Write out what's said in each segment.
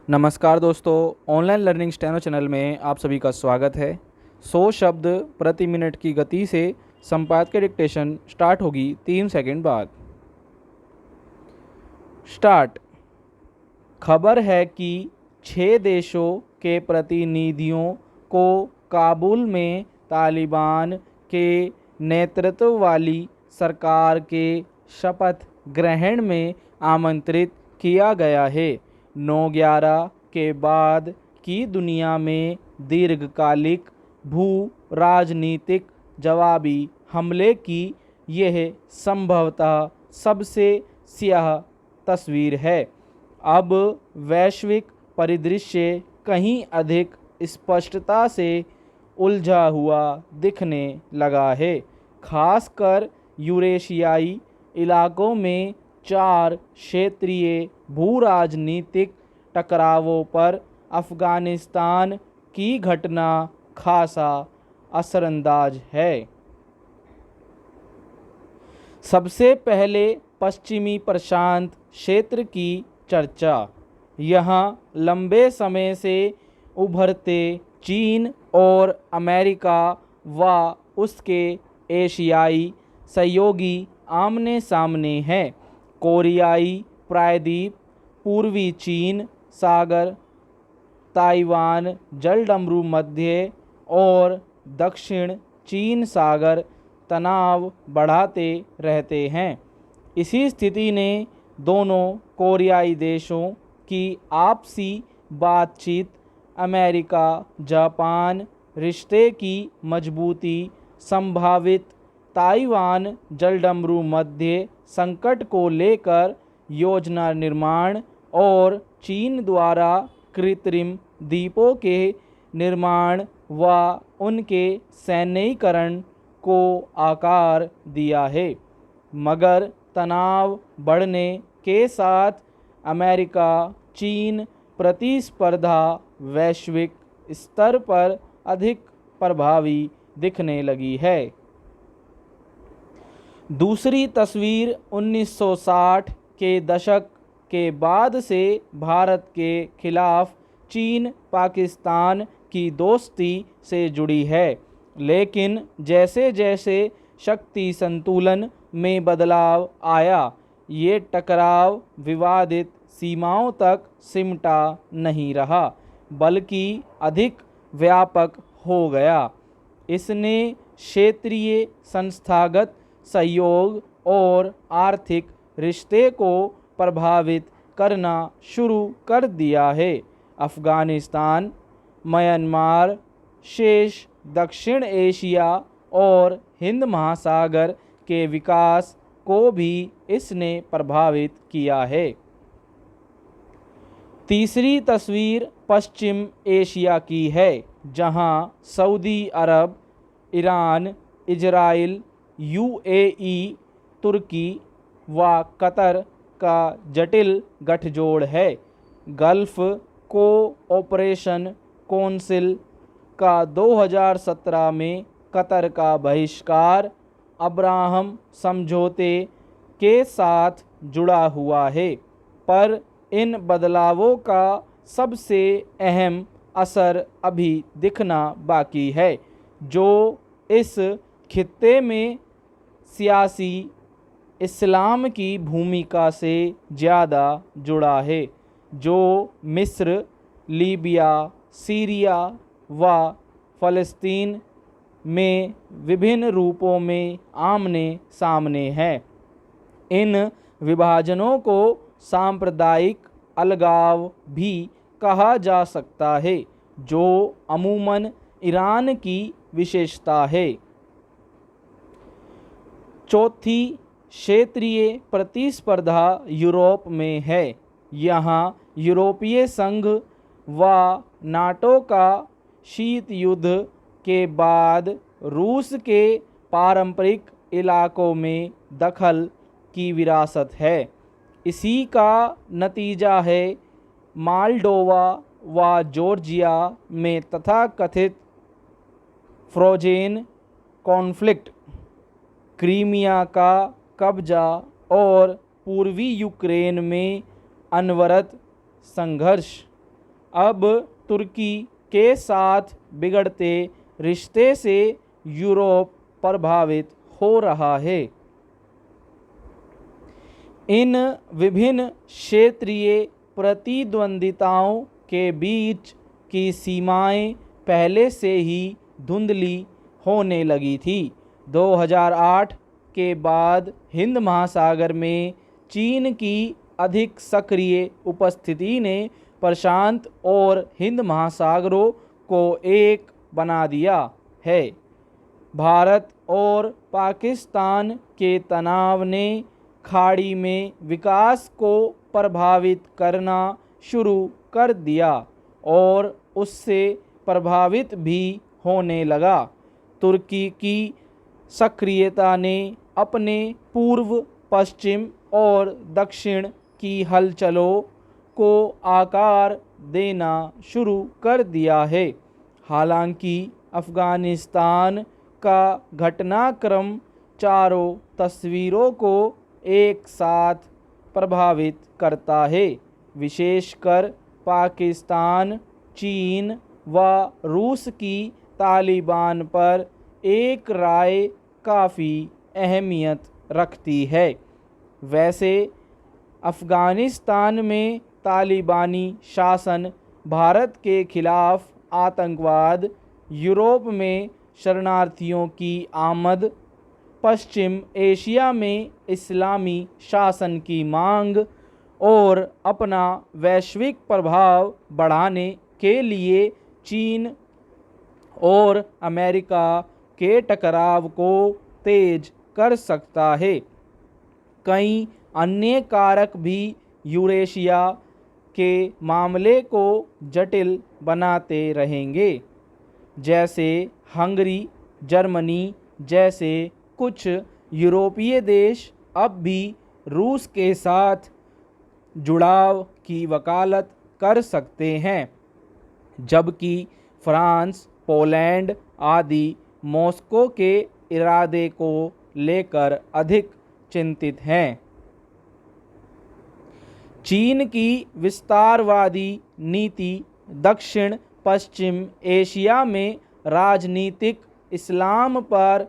नमस्कार दोस्तों, online learning steno channel में आप सभी का स्वागत है। 100 शब्द प्रति मिनट की गति से संपादकीय डिक्टेशन स्टार्ट होगी 3 सेकंड बाद। स्टार्ट। खबर है कि 6 देशों के प्रतिनिधियों को काबुल में तालिबान के नेतृत्व वाली सरकार के शपथ ग्रहण में आमंत्रित किया गया है। 9/11 के बाद की दुनिया में दीर्घकालिक भू राजनीतिक जवाबी हमले की यह संभवतः सबसे स्याह तस्वीर है। अब वैश्विक परिदृश्य कहीं अधिक स्पष्टता से उलझा हुआ दिखने लगा है। खासकर यूरेशियाई इलाकों में 4 क्षेत्रीय भू राजनीतिक टकरावों पर अफ़गानिस्तान की घटना खासा असरअंदाज है। सबसे पहले पश्चिमी प्रशांत क्षेत्र की चर्चा। यहाँ लंबे समय से उभरते चीन और अमेरिका व उसके एशियाई सहयोगी आमने सामने हैं। कोरियाई प्रायद्वीप, पूर्वी चीन सागर, ताइवान जलडमरू मध्य और दक्षिण चीन सागर तनाव बढ़ाते रहते हैं। इसी स्थिति ने दोनों कोरियाई देशों की आपसी बातचीत, अमेरिका जापान रिश्ते की मजबूती, संभावित ताइवान जलडमरू मध्य संकट को लेकर योजना निर्माण और चीन द्वारा कृत्रिम द्वीपों के निर्माण व उनके सैन्यीकरण को आकार दिया है। मगर तनाव बढ़ने के साथ अमेरिका चीन प्रतिस्पर्धा वैश्विक स्तर पर अधिक प्रभावी दिखने लगी है। दूसरी तस्वीर 1960 के दशक के बाद से भारत के खिलाफ चीन पाकिस्तान की दोस्ती से जुड़ी है। लेकिन जैसे जैसे शक्ति संतुलन में बदलाव आया, ये टकराव विवादित सीमाओं तक सिमटा नहीं रहा, बल्कि अधिक व्यापक हो गया। इसने क्षेत्रीय संस्थागत सहयोग और आर्थिक रिश्ते को प्रभावित करना शुरू कर दिया है। अफ़गानिस्तान, म्यांमार, शेष दक्षिण एशिया और हिंद महासागर के विकास को भी इसने प्रभावित किया है। तीसरी तस्वीर पश्चिम एशिया की है, जहां सऊदी अरब, ईरान, इजराइल, यूएई, तुर्की व कतर का जटिल गठजोड़ है। गल्फ कोऑपरेशन कौंसिल का 2017 में कतर का बहिष्कार अब्राहम समझौते के साथ जुड़ा हुआ है, पर इन बदलावों का सबसे अहम असर अभी दिखना बाकी है, जो इस खित्ते में सियासी इस्लाम की भूमिका से ज़्यादा जुड़ा है, जो मिस्र, लीबिया, सीरिया व फ़लस्तीन में विभिन्न रूपों में आमने सामने है। इन विभाजनों को सांप्रदायिक अलगाव भी कहा जा सकता है, जो अमूमन ईरान की विशेषता है। चौथी क्षेत्रीय प्रतिस्पर्धा यूरोप में है। यहाँ यूरोपीय संघ व नाटो का शीत युद्ध के बाद रूस के पारंपरिक इलाकों में दखल की विरासत है। इसी का नतीजा है माल्डोवा व जॉर्जिया में तथाकथित फ्रोजेन कॉन्फ्लिक्ट, क्रीमिया का कब्जा और पूर्वी यूक्रेन में अनवरत संघर्ष। अब तुर्की के साथ बिगड़ते रिश्ते से यूरोप प्रभावित हो रहा है। इन विभिन्न क्षेत्रीय प्रतिद्वंदिताओं के बीच की सीमाएं पहले से ही धुंधली होने लगी थी। 2008 के बाद हिंद महासागर में चीन की अधिक सक्रिय उपस्थिति ने प्रशांत और हिंद महासागरों को एक बना दिया है। भारत और पाकिस्तान के तनाव ने खाड़ी में विकास को प्रभावित करना शुरू कर दिया और उससे प्रभावित भी होने लगा। तुर्की की सक्रियता ने अपने पूर्व, पश्चिम और दक्षिण की हलचलों को आकार देना शुरू कर दिया है। हालांकि अफ़गानिस्तान का घटनाक्रम चारों तस्वीरों को एक साथ प्रभावित करता है, विशेषकर पाकिस्तान, चीन व रूस की तालिबान पर एक राय काफ़ी अहमियत रखती है। वैसे अफ़गानिस्तान में तालिबानी शासन, भारत के खिलाफ आतंकवाद, यूरोप में शरणार्थियों की आमद, पश्चिम एशिया में इस्लामी शासन की मांग और अपना वैश्विक प्रभाव बढ़ाने के लिए चीन और अमेरिका के टकराव को तेज कर सकता है। कई अन्य कारक भी यूरेशिया के मामले को जटिल बनाते रहेंगे, जैसे हंगरी, जर्मनी जैसे कुछ यूरोपीय देश अब भी रूस के साथ जुड़ाव की वकालत कर सकते हैं, जबकि फ्रांस, पोलैंड आदि मॉस्को के इरादे को लेकर अधिक चिंतित हैं। चीन की विस्तारवादी नीति दक्षिण पश्चिम एशिया में राजनीतिक इस्लाम पर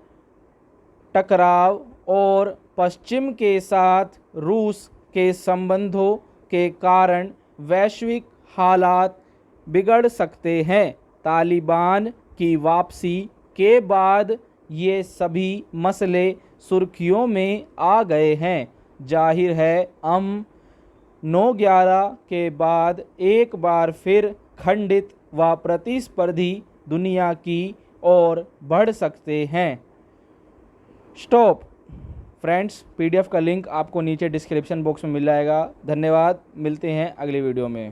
टकराव और पश्चिम के साथ रूस के संबंधों के कारण वैश्विक हालात बिगड़ सकते हैं। तालिबान की वापसी के बाद ये सभी मसले सुर्खियों में आ गए हैं। जाहिर है हम 9/11 के बाद एक बार फिर खंडित व प्रतिस्पर्धी दुनिया की ओर बढ़ सकते हैं। स्टॉप फ्रेंड्स, PDF का लिंक आपको नीचे डिस्क्रिप्शन बॉक्स में मिल जाएगा। धन्यवाद, मिलते हैं अगली वीडियो में।